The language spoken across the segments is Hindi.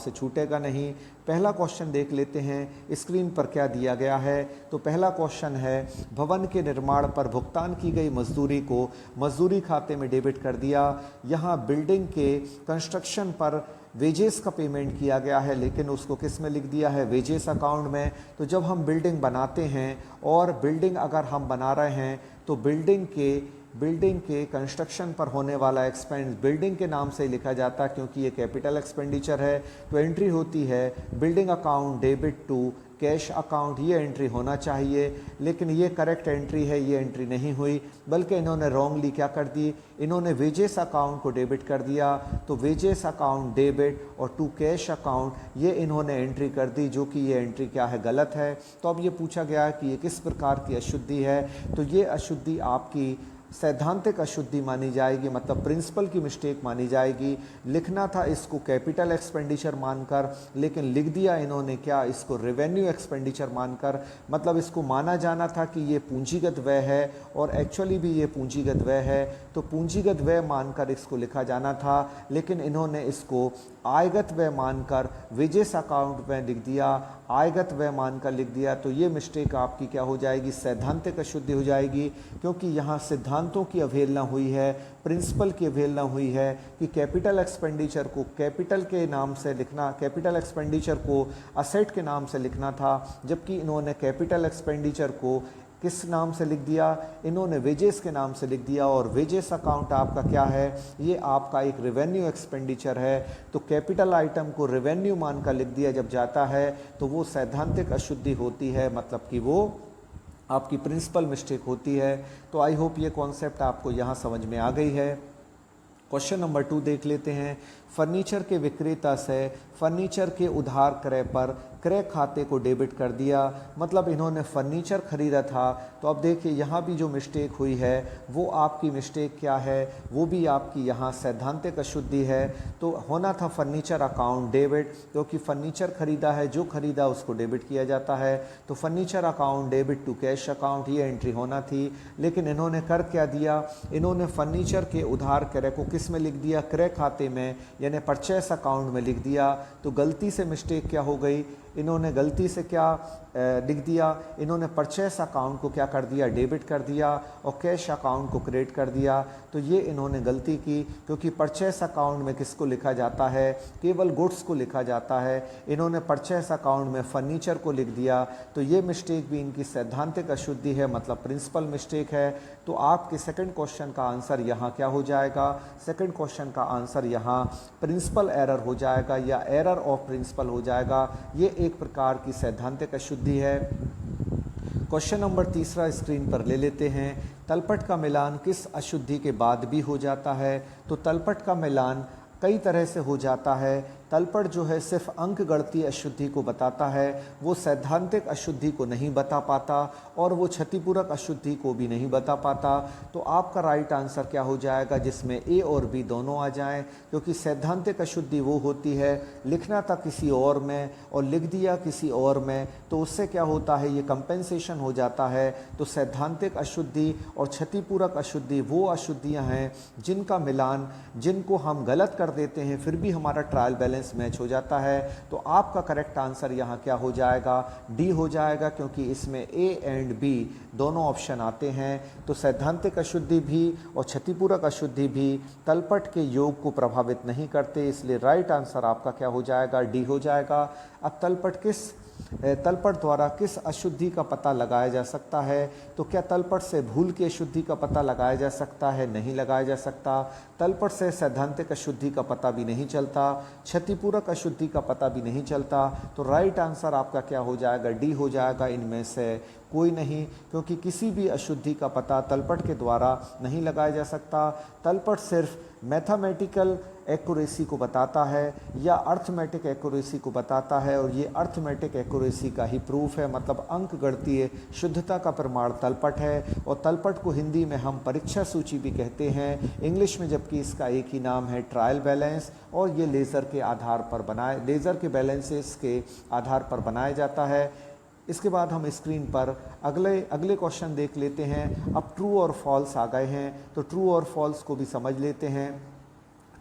से छूटेगा नहीं। पहला क्वेश्चन देख लेते हैं स्क्रीन पर क्या दिया गया है। तो पहला क्वेश्चन है, भवन के निर्माण पर भुगतान की गई मजदूरी को मजदूरी खाते में डेबिट कर दिया। यहाँ बिल्डिंग के कंस्ट्रक्शन पर वेजेस का पेमेंट किया गया है, लेकिन उसको किस में लिख दिया है, वेजेस अकाउंट में। तो जब हम बिल्डिंग बनाते हैं और बिल्डिंग अगर हम बना रहे हैं तो बिल्डिंग के कंस्ट्रक्शन पर होने वाला एक्सपेंस बिल्डिंग के नाम से लिखा जाता है, क्योंकि ये कैपिटल एक्सपेंडिचर है। तो एंट्री होती है building account debit to cash account, ये एंट्री होना चाहिए, लेकिन ये करेक्ट एंट्री है, ये एंट्री नहीं हुई, बल्कि इन्होंने रॉन्गली क्या कर दी, इन्होंने वेजेस अकाउंट को डेबिट कर दिया। तो वेजेस अकाउंट डेबिट और टू कैश अकाउंट ये इन्होंने एंट्री कर दी, जो कि ये एंट्री क्या है, गलत है। तो अब ये पूछा गया है कि ये किस प्रकार की अशुद्धि है। तो ये अशुद्धि आपकी सैद्धांतिक अशुद्धि मानी जाएगी, मतलब प्रिंसिपल की मिस्टेक मानी जाएगी। लिखना था इसको कैपिटल एक्सपेंडिचर मानकर, लेकिन लिख दिया इन्होंने क्या, इसको रेवेन्यू एक्सपेंडिचर मानकर। मतलब इसको माना जाना था कि ये पूंजीगत व्यय है और एक्चुअली भी ये पूंजीगत व्यय है, तो पूंजीगत व्यय मानकर इसको लिखा जाना था, लेकिन इन्होंने इसको आयगत व्यय मानकर वेजेस अकाउंट में लिख दिया, आयगत व्यय मानकर लिख दिया। तो ये मिस्टेक आपकी क्या हो जाएगी, सैद्धांतिक अशुद्धि हो जाएगी, क्योंकि यहाँ सिद्धांतों की अवहेलना हुई है, प्रिंसिपल की अवहेलना हुई है कि कैपिटल एक्सपेंडिचर को कैपिटल के नाम से लिखना, कैपिटल एक्सपेंडिचर को असेट के नाम से लिखना था, जबकि इन्होंने कैपिटल एक्सपेंडिचर को किस नाम से लिख दिया, इन्होंने वेजेस के नाम से लिख दिया। और वेजेस अकाउंट आपका क्या है, ये आपका एक रेवेन्यू एक्सपेंडिचर है। तो कैपिटल आइटम को रेवेन्यू मानकर लिख दिया जब जाता है तो वो सैद्धांतिक अशुद्धि होती है, मतलब कि वो आपकी प्रिंसिपल मिस्टेक होती है। तो आई होप ये कॉन्सेप्ट आपको यहाँ समझ में आ गई है। क्वेश्चन नंबर 2 देख लेते हैं। फर्नीचर के विक्रेता से फर्नीचर के उधार क्रय पर क्रय खाते को डेबिट कर दिया, मतलब इन्होंने फर्नीचर खरीदा था। तो अब देखिए यहाँ भी जो मिस्टेक हुई है वो आपकी मिस्टेक क्या है, वो भी आपकी यहाँ सैद्धांतिक अशुद्धि है। तो होना था फर्नीचर अकाउंट डेबिट, क्योंकि फर्नीचर खरीदा है, जो खरीदा उसको डेबिट किया जाता है। तो furniture account debit to cash account ये एंट्री होना थी, लेकिन इन्होंने कर क्या दिया, इन्होंने फर्नीचर के उधार क्रय को किस में लिख दिया, क्रय खाते में, यानी परचेस अकाउंट में लिख दिया। तो गलती से मिस्टेक क्या हो गई, इन्होंने गलती से क्या लिख दिया, इन्होंने परचेस अकाउंट को क्या कर दिया, डेबिट कर दिया, और कैश अकाउंट को क्रेडिट कर दिया। तो ये इन्होंने गलती की, क्योंकि परचेस अकाउंट में किसको लिखा जाता है, केवल गुड्स को लिखा जाता है। इन्होंने परचेस अकाउंट में फर्नीचर को लिख दिया। तो ये मिस्टेक भी इनकी सैद्धांतिक अशुद्धि है, मतलब प्रिंसिपल मिस्टेक है। तो आपके सेकंड क्वेश्चन का आंसर यहाँ क्या हो जाएगा, सेकंड क्वेश्चन का आंसर यहाँ प्रिंसिपल एरर हो जाएगा, या एरर ऑफ प्रिंसिपल हो जाएगा। ये एक प्रकार की सैद्धांतिक अशुद्धि है। क्वेश्चन नंबर 3 स्क्रीन पर ले लेते हैं। तलपट का मिलान किस अशुद्धि के बाद भी हो जाता है। तो तलपट का मिलान कई तरह से हो जाता है। तलपट जो है सिर्फ अंक गणती अशुद्धि को बताता है, वो सैद्धांतिक अशुद्धि को नहीं बता पाता, और वो क्षतिपूरक अशुद्धि को भी नहीं बता पाता। तो आपका राइट आंसर क्या हो जाएगा, जिसमें ए और बी दोनों आ जाएं, क्योंकि सैद्धांतिक अशुद्धि वो होती है लिखना था किसी और में और लिख दिया किसी और में, तो उससे क्या होता है, ये कंपेंसेशन हो जाता है। तो सैद्धांतिक अशुद्धि और क्षतिपूरक अशुद्धि वो अशुद्धियाँ हैं जिनका मिलान, जिनको हम गलत कर देते हैं फिर भी हमारा ट्रायल बैलेंस मैच हो जाता है। तो आपका करेक्ट आंसर यहाँ क्या हो जाएगा, डी हो जाएगा, क्योंकि इसमें ए एंड बी दोनों ऑप्शन आते हैं। तो सैद्धांतिक अशुद्धि भी और क्षतिपूरक अशुद्धि भी तलपट के योग को प्रभावित नहीं करते, इसलिए राइट आंसर आपका क्या हो जाएगा, डी हो जाएगा। अब तलपट द्वारा किस अशुद्धि का पता लगाया जा सकता है। तो क्या तलपट से भूल की अशुद्धि का पता लगाया जा सकता है, नहीं लगाया जा सकता। तलपट से सैद्धांतिक अशुद्धि का पता भी नहीं चलता, क्षतिपूरक अशुद्धि का पता भी नहीं चलता। तो राइट आंसर आपका क्या हो जाएगा, डी हो जाएगा। इनमें से कोई नहीं, क्योंकि किसी भी अशुद्धि का पता तलपट के द्वारा नहीं लगाया जा सकता। तलपट सिर्फ मैथमेटिकल एक्यूरेसी को बताता है या अर्थमेटिक एक्यूरेसी को बताता है, और ये अर्थमेटिक एक्यूरेसी का ही प्रूफ है, मतलब अंक गणितीय शुद्धता का प्रमाण तलपट है। और तलपट को हिंदी में हम परीक्षा सूची भी कहते हैं, इंग्लिश में जबकि इसका एक ही नाम है ट्रायल बैलेंस, और ये लेज़र के बैलेंसेस के आधार पर बनाया जाता है। इसके बाद हम स्क्रीन पर अगले क्वेश्चन देख लेते हैं। अब ट्रू और फॉल्स आ गए हैं, तो ट्रू और फॉल्स को भी समझ लेते हैं।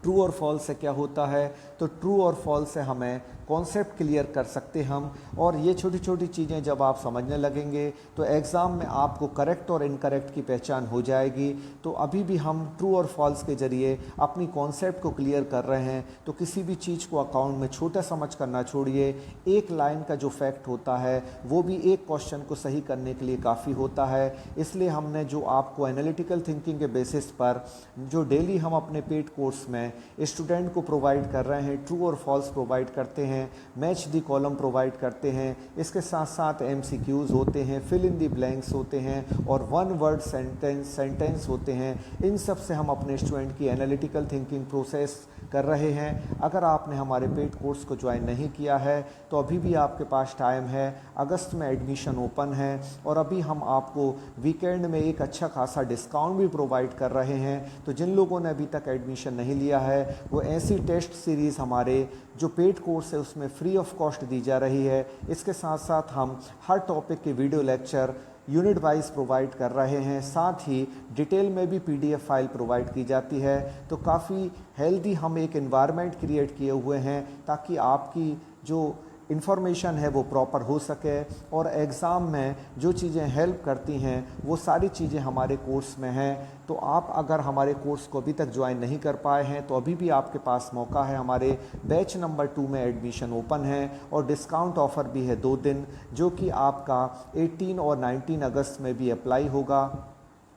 ट्रू और फॉल्स से क्या होता है, तो ट्रू और फॉल्स से हमें कॉन्सेप्ट क्लियर कर सकते हम। और ये छोटी छोटी चीज़ें जब आप समझने लगेंगे तो एग्ज़ाम में आपको करेक्ट और इनकरेक्ट की पहचान हो जाएगी। तो अभी भी हम ट्रू और फॉल्स के ज़रिए अपनी कॉन्सेप्ट को क्लियर कर रहे हैं। तो किसी भी चीज़ को अकाउंट में छोटा समझ करना छोड़िए, एक लाइन का जो फैक्ट होता है वो भी एक क्वेश्चन को सही करने के लिए काफ़ी होता है। इसलिए हमने जो आपको एनालिटिकल थिंकिंग के बेसिस पर जो डेली हम अपने पेड कोर्स में स्टूडेंट को प्रोवाइड कर रहे हैं, ट्रू और फॉल्स प्रोवाइड करते हैं, मैच दी कॉलम प्रोवाइड करते हैं, इसके साथ साथ एमसीक्यूज़ होते हैं, फिल इन दी ब्लैंक्स होते हैं और वन वर्ड सेंटेंस होते हैं। इन सब से हम अपने स्टूडेंट की एनालिटिकल थिंकिंग प्रोसेस कर रहे हैं। अगर आपने हमारे पेड कोर्स को ज्वाइन नहीं किया है तो अभी भी आपके पास टाइम है। अगस्त में एडमिशन ओपन है और अभी हम आपको वीकेंड में एक अच्छा खासा डिस्काउंट भी प्रोवाइड कर रहे हैं। तो जिन लोगों ने अभी तक एडमिशन नहीं लिया है वो ऐसी टेस्ट सीरीज़ हमारे जो पेड कोर्स है उसमें फ्री ऑफ कॉस्ट दी जा रही है। इसके साथ साथ हम हर टॉपिक के video lecture unit wise provide कर रहे हैं, साथ ही डिटेल में भी पीडीएफ फाइल प्रोवाइड की जाती है। तो काफ़ी हेल्दी हम एक एनवायरनमेंट क्रिएट किए हुए हैं ताकि आपकी जो इन्फॉर्मेशन है वो प्रॉपर हो सके और एग्ज़ाम में जो चीज़ें हेल्प करती हैं वो सारी चीज़ें हमारे कोर्स में हैं। तो आप अगर हमारे कोर्स को अभी तक ज्वाइन नहीं कर पाए हैं तो अभी भी आपके पास मौका है। हमारे बैच नंबर 2 में एडमिशन ओपन है और डिस्काउंट ऑफ़र भी है 2 दिन, जो कि आपका 18 और 19 अगस्त में भी अप्लाई होगा।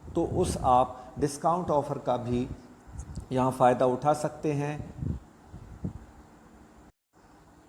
तो उस आप डिस्काउंट ऑफ़र का भी यहाँ फ़ायदा उठा सकते हैं।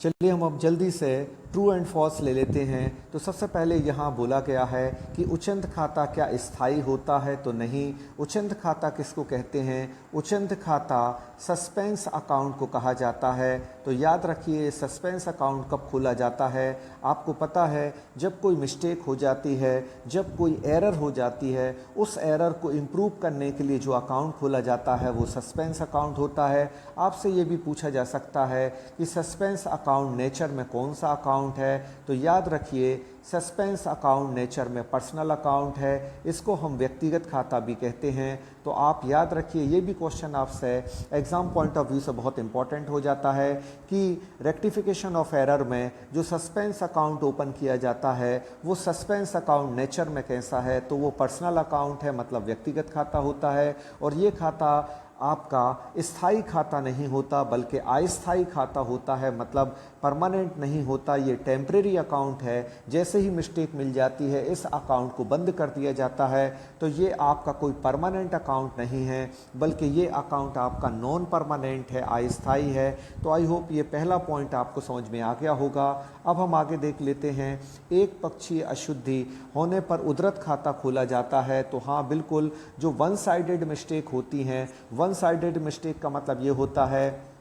चलिए हम अब जल्दी से ट्रू एंड फॉल्स ले लेते हैं। तो सबसे पहले यहाँ बोला गया है कि उचंत खाता क्या स्थायी होता है, तो नहीं। उचंत खाता किसको कहते हैं? उचंत खाता सस्पेंस अकाउंट को कहा जाता है। तो याद रखिए सस्पेंस अकाउंट कब खोला जाता है। आपको पता है जब कोई मिस्टेक हो जाती है, जब कोई एरर हो जाती है, उस एरर को इम्प्रूव करने के लिए जो अकाउंट खोला जाता है वो सस्पेंस अकाउंट होता है। आपसे ये भी पूछा जा सकता है कि सस्पेंस अकाउंट नेचर में कौन सा अकाउंट है, तो याद रखिए सस्पेंस अकाउंट नेचर में पर्सनल अकाउंट है। इसको हम व्यक्तिगत खाता भी कहते हैं। तो आप याद रखिए ये भी क्वेश्चन आपसे एग्ज़ाम पॉइंट ऑफ व्यू से बहुत इंपॉर्टेंट हो जाता है कि रेक्टिफिकेशन ऑफ एरर में जो सस्पेंस अकाउंट ओपन किया जाता है वो सस्पेंस अकाउंट नेचर में कैसा है, तो वो पर्सनल अकाउंट है, मतलब व्यक्तिगत खाता होता है। और ये खाता आपका स्थायी खाता नहीं होता बल्कि अस्थायी खाता होता है, मतलब परमानेंट नहीं होता। ये टेम्परेरी अकाउंट है। जैसे ही मिस्टेक मिल जाती है इस अकाउंट को बंद कर दिया जाता है। तो ये आपका कोई परमानेंट अकाउंट नहीं है बल्कि ये अकाउंट आपका नॉन परमानेंट है, अस्थायी है। तो आई होप ये पहला पॉइंट आपको समझ में आ गया होगा। अब हम आगे देख लेते हैं। एक पक्षीय अशुद्धि होने पर उद्धृत खाता खोला जाता है। तो हाँ बिल्कुल, जो वन साइडेड मिस्टेक होती हैं, वन साइडेड मिस्टेक का मतलब ये होता है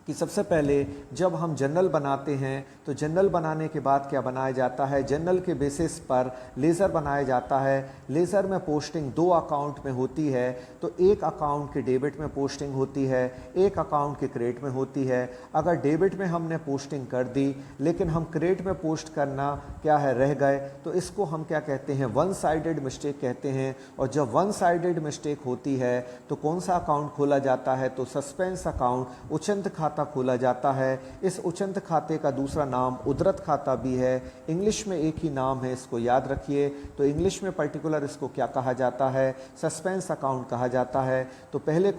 कि सबसे पहले जब हम जर्नल बनाते हैं तो जर्नल बनाने के बाद क्या बनाया जाता है, जर्नल के बेसिस पर लेज़र बनाया जाता है। लेज़र में पोस्टिंग 2 अकाउंट में होती है। तो एक अकाउंट के डेबिट में पोस्टिंग होती है, एक अकाउंट के क्रेडिट में होती है। अगर डेबिट में हमने पोस्टिंग कर दी लेकिन हम क्रेडिट में पोस्ट करना क्या है रह गए, तो इसको हम क्या कहते हैं, वन साइडेड मिस्टेक कहते हैं। और जब वन साइडेड मिस्टेक होती है तो कौन सा अकाउंट खोला जाता है, तो सस्पेंस अकाउंट उचंत खाता खोला जाता है। इस उचंत खाते का दूसरा नाम उद्धृत खाता भी है। इंग्लिश में एक ही नाम है, इसको याद रखिए। तो इंग्लिश में पर्टिकुलर इसको क्या कहा जाता है, सस्पेंस अकाउंट कहा जाता है। तो पहला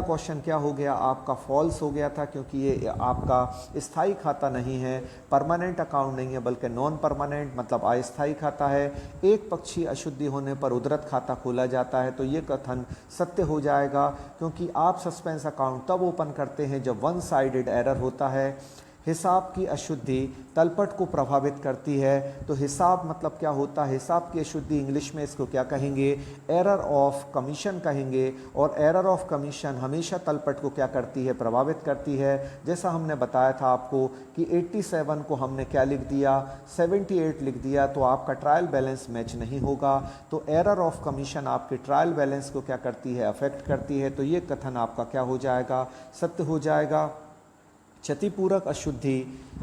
क्वेश्चन क्या हो गया आपका, फॉल्स हो गया था, क्योंकि ये आपका स्थायी खाता नहीं है, परमानेंट अकाउंट नहीं है बल्कि नॉन परमानेंट मतलब अस्थायी खाता है। एक पक्षीय अशुद्धि होने पर उद्धृत खाता खोला जाता है। तो ये कथन सत्य हो जाएगा, क्योंकि आप सस्पेंस अकाउंट तब ओपन करते हैं जब वन साइडेड एरर होता है। हिसाब की अशुद्धि तलपट को प्रभावित करती है। तो हिसाब मतलब क्या होता है, हिसाब की अशुद्धि इंग्लिश में इसको क्या कहेंगे, एरर ऑफ कमीशन कहेंगे। और एरर ऑफ कमीशन हमेशा तलपट को क्या करती है, प्रभावित करती है। जैसा हमने बताया था आपको कि 87 को हमने क्या लिख दिया, 78 लिख दिया, तो आपका ट्रायल बैलेंस मैच नहीं होगा। तो एरर ऑफ कमीशन आपके ट्रायल बैलेंस को क्या करती है, अफेक्ट करती है। तो ये कथन आपका क्या हो जाएगा, सत्य हो जाएगा। क्षतिपूरक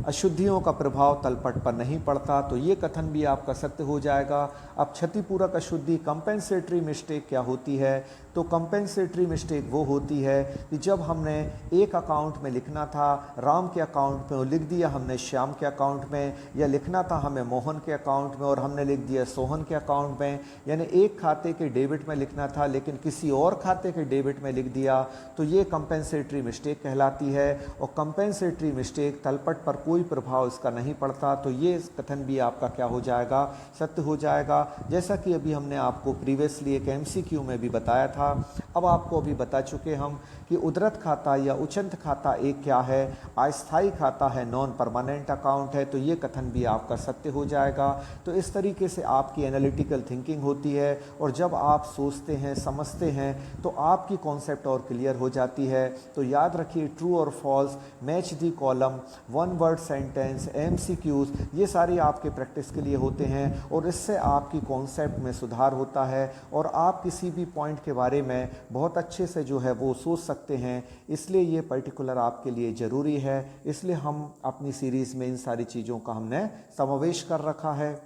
अशुद्धियों का प्रभाव तलपट पर नहीं पड़ता। तो ये कथन भी आपका सत्य हो जाएगा। अब क्षतिपूरक अशुद्धि कंपेंसेटरी मिस्टेक क्या होती है, तो कंपेंसेटरी मिस्टेक वो होती है कि जब हमने एक अकाउंट में लिखना था राम के अकाउंट में और लिख दिया हमने श्याम के अकाउंट में, या लिखना था हमें मोहन के अकाउंट में और हमने लिख दिया सोहन के अकाउंट में, यानी एक खाते के डेबिट में लिखना था लेकिन किसी और खाते के डेबिट में लिख दिया, तो ये कंपेंसेटरी मिस्टेक कहलाती है। और कंपेंसेटरी मिस्टेक तलपट पर कोई प्रभाव इसका नहीं पड़ता, तो ये कथन भी आपका क्या हो जाएगा, सत्य हो जाएगा। जैसा कि अभी हमने आपको प्रीवियसली एक एमसीक्यू में भी बताया था, अब आपको अभी बता चुके हम कि उद्धृत खाता या उचंत खाता एक क्या है, अस्थायी खाता है, नॉन परमानेंट अकाउंट है, तो ये कथन भी आपका सत्य हो जाएगा। तो इस तरीके से आपकी एनालिटिकल थिंकिंग होती है और जब आप सोचते हैं समझते हैं तो आपकी कॉन्सेप्ट और क्लियर हो जाती है। तो याद रखिए ट्रू और false, match the column, one word sentence, MCQs, ये सारी आपके प्रैक्टिस के लिए होते हैं और इससे आपकी कॉन्सेप्ट में सुधार होता है और आप किसी भी पॉइंट के बारे में बहुत अच्छे से जो है वो सोच सकते हैं। इसलिए ये पर्टिकुलर आपके लिए ज़रूरी है, इसलिए हम अपनी सीरीज़ में इन सारी चीज़ों का हमने समावेश कर रखा है।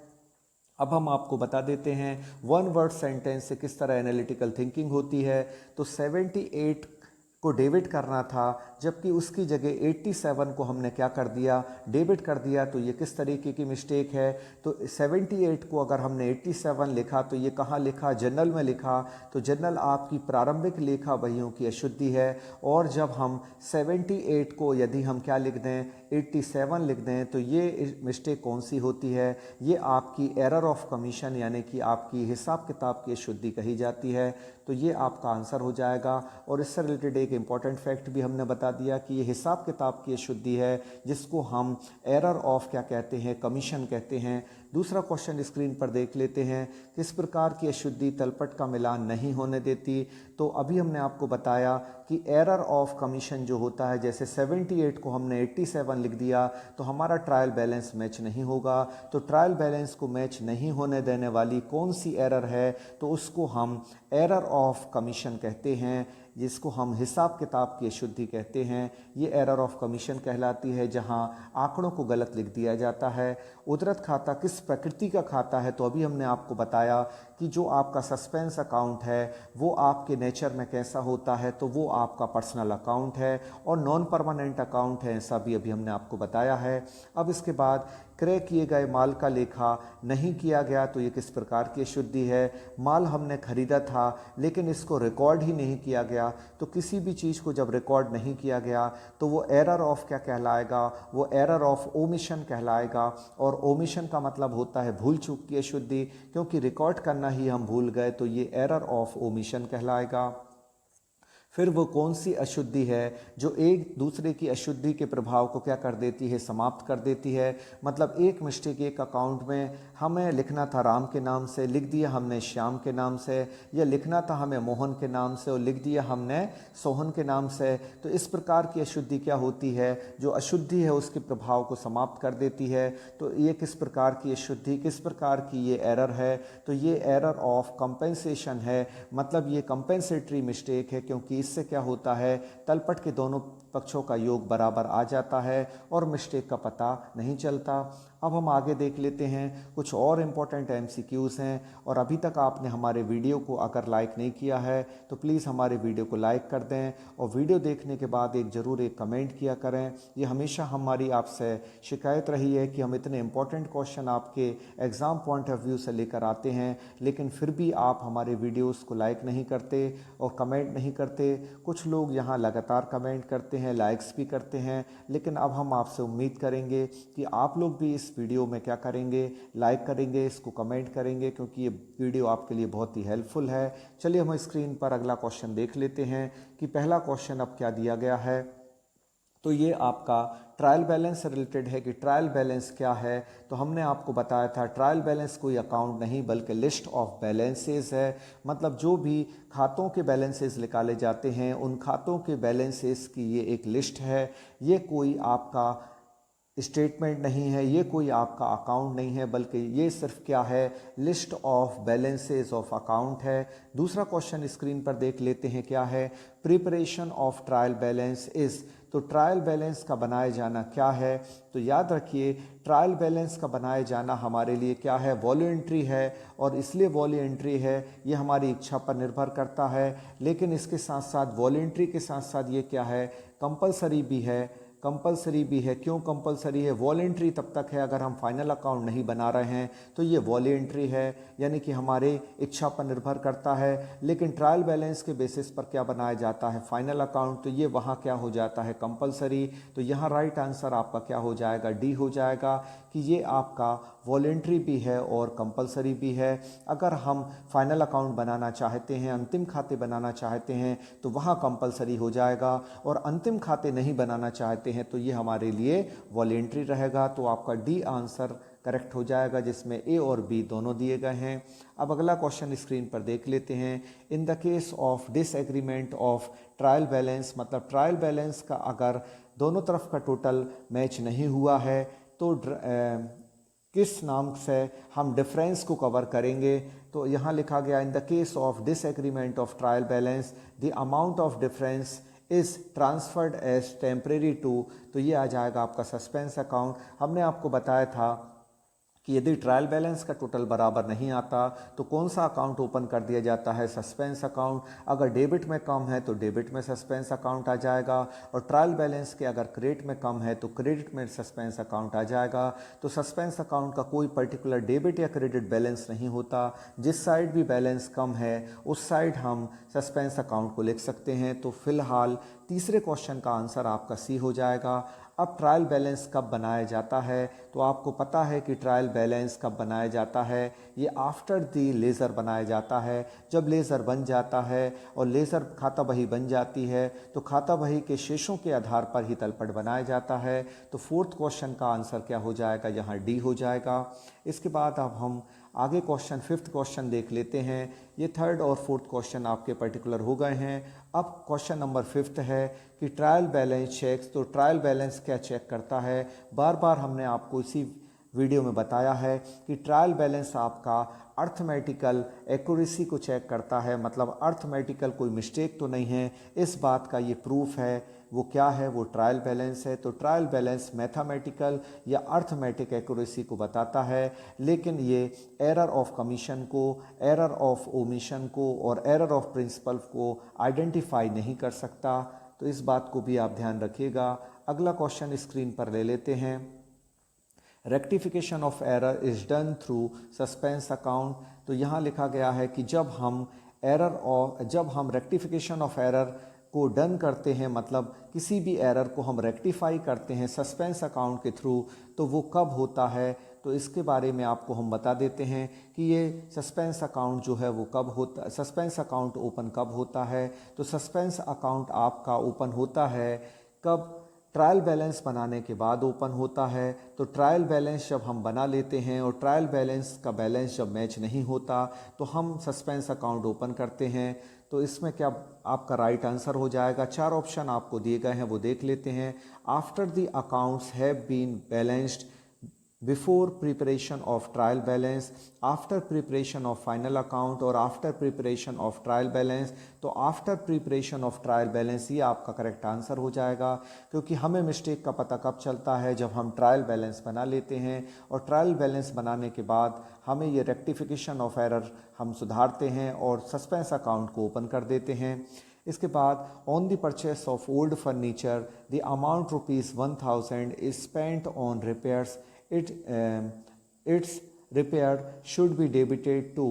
अब हम आपको बता देते हैं वन वर्ड सेंटेंस से किस तरह एनालिटिकल थिंकिंग होती है। तो 78 को डेबिट करना था जबकि उसकी जगह 87 को हमने क्या कर दिया, डेबिट कर दिया, तो ये किस तरीके की मिस्टेक है। तो 78 को अगर हमने 87 लिखा तो ये कहाँ लिखा, जनरल में लिखा, तो जनरल आपकी प्रारंभिक लेखा बहियों की अशुद्धि है। और जब हम 78 को यदि हम क्या लिख दें, 87 लिख दें, तो ये मिस्टेक कौन सी होती है, ये आपकी एरर ऑफ कमीशन यानी कि आपकी हिसाब किताब की अशुद्धि कही जाती है। तो ये आपका आंसर हो जाएगा। और इससे रिलेटेड एक इम्पॉर्टेंट फैक्ट भी हमने बता दिया कि ये हिसाब किताब की अशुद्धि है जिसको हम एरर ऑफ क्या कहते हैं, कमीशन कहते हैं। दूसरा क्वेश्चन स्क्रीन पर देख लेते हैं, किस प्रकार की अशुद्धि तलपट का मिलान नहीं होने देती। तो अभी हमने आपको बताया कि एरर ऑफ कमीशन जो होता है, जैसे 78 को हमने 87 लिख दिया तो हमारा ट्रायल बैलेंस मैच नहीं होगा। तो ट्रायल बैलेंस को मैच नहीं होने देने वाली कौन सी एरर है, तो उसको हम एरर ऑफ कमीशन कहते हैं, जिसको हम हिसाब किताब की अशुद्धि कहते हैं। ये एरर ऑफ कमीशन कहलाती है जहां आंकड़ों को गलत लिख दिया जाता है। उद्धृत खाता किस प्रकृति का खाता है, तो अभी हमने आपको बताया कि जो आपका सस्पेंस अकाउंट है वो आपके नेचर में कैसा होता है, तो वो आपका पर्सनल अकाउंट है और नॉन परमानेंट अकाउंट है, ऐसा भी अभी हमने आपको बताया है। अब इसके बाद क्रय किए गए माल का लेखा नहीं किया गया, तो ये किस प्रकार की अशुद्धि है। माल हमने खरीदा था लेकिन इसको रिकॉर्ड ही नहीं किया गया, तो किसी भी चीज़ को जब रिकॉर्ड नहीं किया गया तो वो एरर ऑफ क्या कहलाएगा, वो एरर ऑफ ओमिशन कहलाएगा। और ओमिशन का मतलब होता है भूल चूक की अशुद्धि, क्योंकि रिकॉर्ड करना ही हम भूल गए, तो ये एरर ऑफ ओमिशन कहलाएगा। फिर वो कौन सी अशुद्धि है जो एक दूसरे की अशुद्धि के प्रभाव को क्या कर देती है, समाप्त कर देती है। मतलब एक मिस्टेक एक अकाउंट में हमें लिखना था राम के नाम से, लिख दिया हमने श्याम के नाम से, या लिखना था हमें मोहन के नाम से और लिख दिया हमने सोहन के नाम से। तो इस प्रकार की अशुद्धि क्या होती है, जो अशुद्धि है उसके प्रभाव को समाप्त कर देती है। तो ये किस प्रकार की अशुद्धि, किस प्रकार की ये एरर है, तो ये एरर ऑफ कंपेंसेशन है। मतलब ये कंपेंसेटरी मिस्टेक है, क्योंकि इससे क्या होता है, तलपट के दोनों पक्षों का योग बराबर आ जाता है और मिस्टेक का पता नहीं चलता। अब हम आगे देख लेते हैं, कुछ और इम्पोर्टेंट एमसीक्यूज़ हैं। और अभी तक आपने हमारे वीडियो को अगर लाइक नहीं किया है तो प्लीज़ हमारे वीडियो को लाइक कर दें और वीडियो देखने के बाद ज़रूर एक कमेंट किया करें। ये हमेशा हमारी आपसे शिकायत रही है कि हम इतने इम्पोर्टेंट क्वेश्चन आपके एग्ज़ाम पॉइंट ऑफ व्यू से लेकर आते हैं, लेकिन फिर भी आप हमारे वीडियोज़ को लाइक नहीं करते और कमेंट नहीं करते। कुछ लोग यहाँ लगातार कमेंट करते हैं, लाइक्स भी करते हैं, लेकिन अब हम आपसे उम्मीद करेंगे कि आप लोग भी इस वीडियो में क्या करेंगे, लाइक करेंगे, इसको कमेंट करेंगे, क्योंकि ये वीडियो आपके लिए बहुत ही हेल्पफुल है। चलिए हम स्क्रीन पर अगला क्वेश्चन देख लेते हैं कि पहला क्वेश्चन अब क्या दिया गया है। तो ये आपका ट्रायल बैलेंस से रिलेटेड है कि ट्रायल बैलेंस क्या है। तो हमने आपको बताया था ट्रायल बैलेंस कोई अकाउंट नहीं बल्कि लिस्ट ऑफ बैलेंसेस है। मतलब जो भी खातों के बैलेंसेस निकाले जाते हैं उन खातों के बैलेंसेस की ये एक लिस्ट है। ये कोई आपका स्टेटमेंट नहीं है, ये कोई आपका अकाउंट नहीं है, बल्कि ये सिर्फ क्या है, list of balances of account है। दूसरा क्वेश्चन स्क्रीन पर देख लेते हैं क्या है, preparation of trial balance is. तो ट्रायल बैलेंस का बनाए जाना क्या है? तो याद रखिए ट्रायल बैलेंस का बनाए जाना हमारे लिए क्या है? वॉल्यूंट्री है, और इसलिए वॉल्यूंट्री है ये हमारी इच्छा पर निर्भर करता है, लेकिन इसके साथ साथ वॉल्यूंट्री के साथ साथ ये क्या है? कंपलसरी भी है। कंपलसरी भी है। क्यों कंपलसरी है? वॉलेंट्री तब तक है अगर हम फाइनल अकाउंट नहीं बना रहे हैं तो ये वॉलेंट्री है, यानी कि हमारे इच्छा पर निर्भर करता है। लेकिन ट्रायल बैलेंस के बेसिस पर क्या बनाया जाता है? फाइनल अकाउंट, तो ये वहाँ क्या हो जाता है? कंपलसरी। तो यहाँ राइट आंसर आपका क्या हो जाएगा? डी हो जाएगा कि ये आपका वॉलेंट्री भी है और कंपलसरी भी है। अगर हम फाइनल अकाउंट बनाना चाहते हैं, अंतिम खाते बनाना चाहते हैं, तो वहाँ कंपलसरी हो जाएगा, और अंतिम खाते नहीं बनाना चाहते हैं तो ये हमारे लिए वॉलेंट्री रहेगा। तो आपका डी आंसर करेक्ट हो जाएगा, जिसमें ए और बी दोनों दिए गए हैं। अब अगला क्वेश्चन स्क्रीन पर देख लेते हैं। इन the case of disagreement of trial balance, मतलब ट्रायल बैलेंस का अगर दोनों तरफ का टोटल मैच नहीं हुआ है तो किस नाम से हम डिफरेंस को कवर करेंगे? तो यहाँ लिखा गया in the case of disagreement of trial balance the amount of difference is transferred as temporary to, तो ये आ जाएगा आपका सस्पेंस अकाउंट। हमने आपको बताया था कि यदि ट्रायल बैलेंस का टोटल बराबर नहीं आता तो कौन सा अकाउंट ओपन कर दिया जाता है? Suspense account. अगर डेबिट में कम है तो डेबिट में सस्पेंस अकाउंट आ जाएगा, और ट्रायल बैलेंस के अगर क्रेडिट में कम है तो क्रेडिट में सस्पेंस अकाउंट आ जाएगा। तो सस्पेंस अकाउंट का कोई पर्टिकुलर डेबिट या क्रेडिट बैलेंस नहीं होता, जिस साइड भी बैलेंस कम है उस साइड हम सस्पेंस अकाउंट को लिख सकते हैं। तो फिलहाल तीसरे क्वेश्चन का आंसर आपका सी हो जाएगा। अब ट्रायल बैलेंस कब बनाया जाता है? तो आपको पता है कि ट्रायल बैलेंस कब बनाया जाता है? ये आफ्टर दी लेज़र बनाया जाता है। जब लेज़र बन जाता है और लेज़र खाता बही बन जाती है तो खाता बही के शेषों के आधार पर ही तलपट बनाया जाता है। तो फोर्थ क्वेश्चन का आंसर क्या हो जाएगा? यहाँ डी हो जाएगा। इसके बाद अब हम आगे क्वेश्चन फिफ्थ क्वेश्चन देख लेते हैं। ये थर्ड और फोर्थ क्वेश्चन आपके पर्टिकुलर हो गए हैं। अब क्वेश्चन नंबर फिफ्थ है कि ट्रायल बैलेंस चेक्स। तो ट्रायल बैलेंस क्या चेक करता है? बार बार हमने आपको इसी वीडियो में बताया है कि ट्रायल बैलेंस आपका अर्थमेटिकल एक्यूरेसी को चेक करता है, मतलब अर्थमेटिकल कोई मिस्टेक तो नहीं है, इस बात का ये प्रूफ है। वो क्या है? वो ट्रायल बैलेंस है। तो ट्रायल बैलेंस मैथमेटिकल या अर्थमेटिक एक्यूरेसी को बताता है, लेकिन ये एरर ऑफ कमीशन को, एरर ऑफ ओमिशन को और एरर ऑफ प्रिंसिपल को आइडेंटिफाई नहीं कर सकता। तो इस बात को भी आप ध्यान रखिएगा। अगला क्वेश्चन स्क्रीन पर ले लेते हैं। Rectification of error is done through suspense account. तो यहाँ लिखा गया है कि जब हम रेक्टिफिकेशन ऑफ एरर को डन करते हैं, मतलब किसी भी एरर को हम रेक्टिफाई करते हैं सस्पेंस अकाउंट के थ्रू, तो वो कब होता है? तो इसके बारे में आपको हम बता देते हैं कि ये सस्पेंस अकाउंट जो है वो कब होता, सस्पेंस अकाउंट ओपन कब होता है? तो सस्पेंस अकाउंट आपका ओपन होता है कब? ट्रायल बैलेंस बनाने के बाद ओपन होता है। तो ट्रायल बैलेंस जब हम बना लेते हैं और ट्रायल बैलेंस का बैलेंस जब मैच नहीं होता तो हम सस्पेंस अकाउंट ओपन करते हैं। तो इसमें क्या आपका राइट आंसर हो जाएगा? चार ऑप्शन आपको दिए गए हैं, वो देख लेते हैं। After the accounts have been balanced, before preparation of trial balance, after preparation of final account और after preparation of trial balance. तो after preparation of trial balance ये आपका करेक्ट आंसर हो जाएगा, क्योंकि हमें मिस्टेक का पता कब चलता है? जब हम ट्रायल बैलेंस बना लेते हैं, और ट्रायल बैलेंस बनाने के बाद हमें ये रेक्टिफिकेशन ऑफ एरर हम सुधारते हैं और सस्पेंस अकाउंट को ओपन कर देते हैं। इसके बाद on the purchase of old furniture the amount ₹1000 is spent on repairs, its repair should be debited to.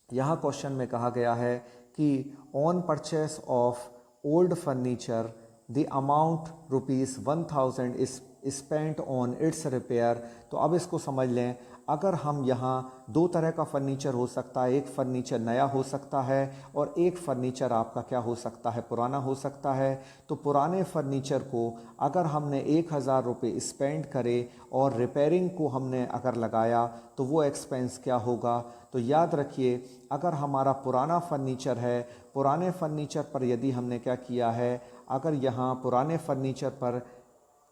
यहाँ क्वेश्चन में कहा गया है कि on purchase of old furniture the amount ₹1000 is spent on its repair. तो अब इसको समझ लें। अगर हम यहाँ दो तरह का फर्नीचर हो सकता है, एक फर्नीचर नया हो सकता है और एक फर्नीचर आपका क्या हो सकता है? पुराना हो सकता है। तो पुराने फर्नीचर को अगर हमने 1000 रुपये स्पेंड करे और रिपेयरिंग को हमने अगर लगाया तो वो एक्सपेंस क्या होगा? तो याद रखिए, अगर हमारा पुराना फर्नीचर है, पुराने फर्नीचर पर यदि हमने क्या किया है, अगर यहाँ पुराने फर्नीचर पर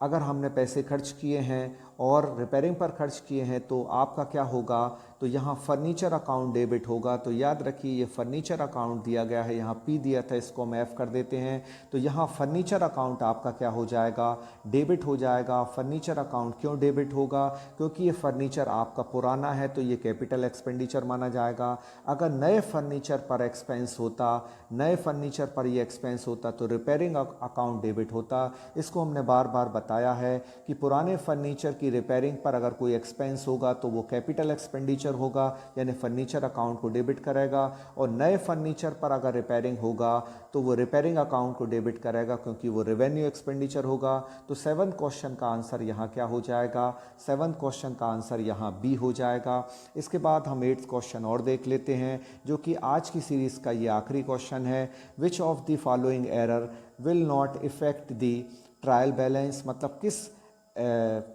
अगर हमने पैसे खर्च किए हैं और रिपेयरिंग पर खर्च किए हैं तो आपका क्या होगा, तो यहाँ फर्नीचर अकाउंट डेबिट होगा। तो याद रखिए ये फर्नीचर अकाउंट दिया गया है, यहाँ पी दिया था, इसको हम एफ कर देते हैं। तो यहाँ फर्नीचर अकाउंट आपका क्या हो जाएगा, डेबिट हो जाएगा। फर्नीचर अकाउंट क्यों डेबिट होगा, क्योंकि ये फर्नीचर आपका पुराना है तो ये कैपिटल एक्सपेंडिचर माना जाएगा। अगर नए फर्नीचर पर एक्सपेंस होता, नए फर्नीचर पर ये एक्सपेंस होता तो रिपेयरिंग अकाउंट डेबिट होता। इसको हमने बार बार बताया है कि पुराने फर्नीचर की रिपेयरिंग पर अगर कोई एक्सपेंस होगा तो वो कैपिटल एक्सपेंडिचर होगा, यानी फर्नीचर अकाउंट को डेबिट करेगा। और नए फर्नीचर पर अगर रिपेयरिंग होगा तो वो रिपेयरिंग अकाउंट को डेबिट करेगा, क्योंकि वो रेवेन्यू एक्सपेंडिचर होगा। तो 7th क्वेश्चन का आंसर यहाँ क्या हो जाएगा, 7th क्वेश्चन का आंसर यहाँ बी हो जाएगा। इसके बाद हम 8th क्वेश्चन और देख लेते हैं, जो कि आज की सीरीज का ये आखिरी क्वेश्चन है। Which of the following error will not effect the trial balance, मतलब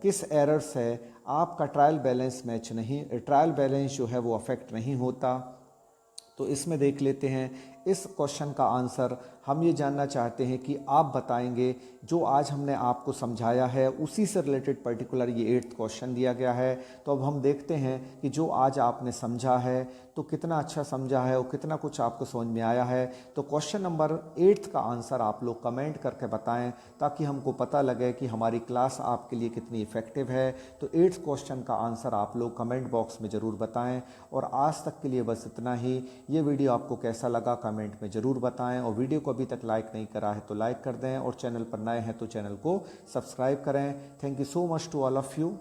किस एरर से आपका ट्रायल बैलेंस मैच नहीं, ट्रायल बैलेंस जो है वो अफेक्ट नहीं होता। तो इसमें देख लेते हैं। इस क्वेश्चन का आंसर हम ये जानना चाहते हैं कि आप बताएंगे जो आज हमने आपको समझाया है उसी से रिलेटेड पर्टिकुलर ये 8th क्वेश्चन दिया गया है। तो अब हम देखते हैं कि जो आज आपने समझा है तो कितना अच्छा समझा है और कितना कुछ आपको समझ में आया है। तो क्वेश्चन नंबर 8th का आंसर आप लोग कमेंट करके बताएं, ताकि हमको पता लगे कि हमारी क्लास आपके लिए कितनी इफ़ेक्टिव है। तो 8th क्वेश्चन का आंसर आप लोग कमेंट बॉक्स में ज़रूर बताएं। और आज तक के लिए बस इतना ही। ये वीडियो आपको कैसा लगा कमेंट में ज़रूर बताएं, और वीडियो को अभी तक लाइक नहीं करा है तो लाइक कर दें, और चैनल पर नए हैं तो चैनल को सब्सक्राइब करें। Thank you so much to all of you.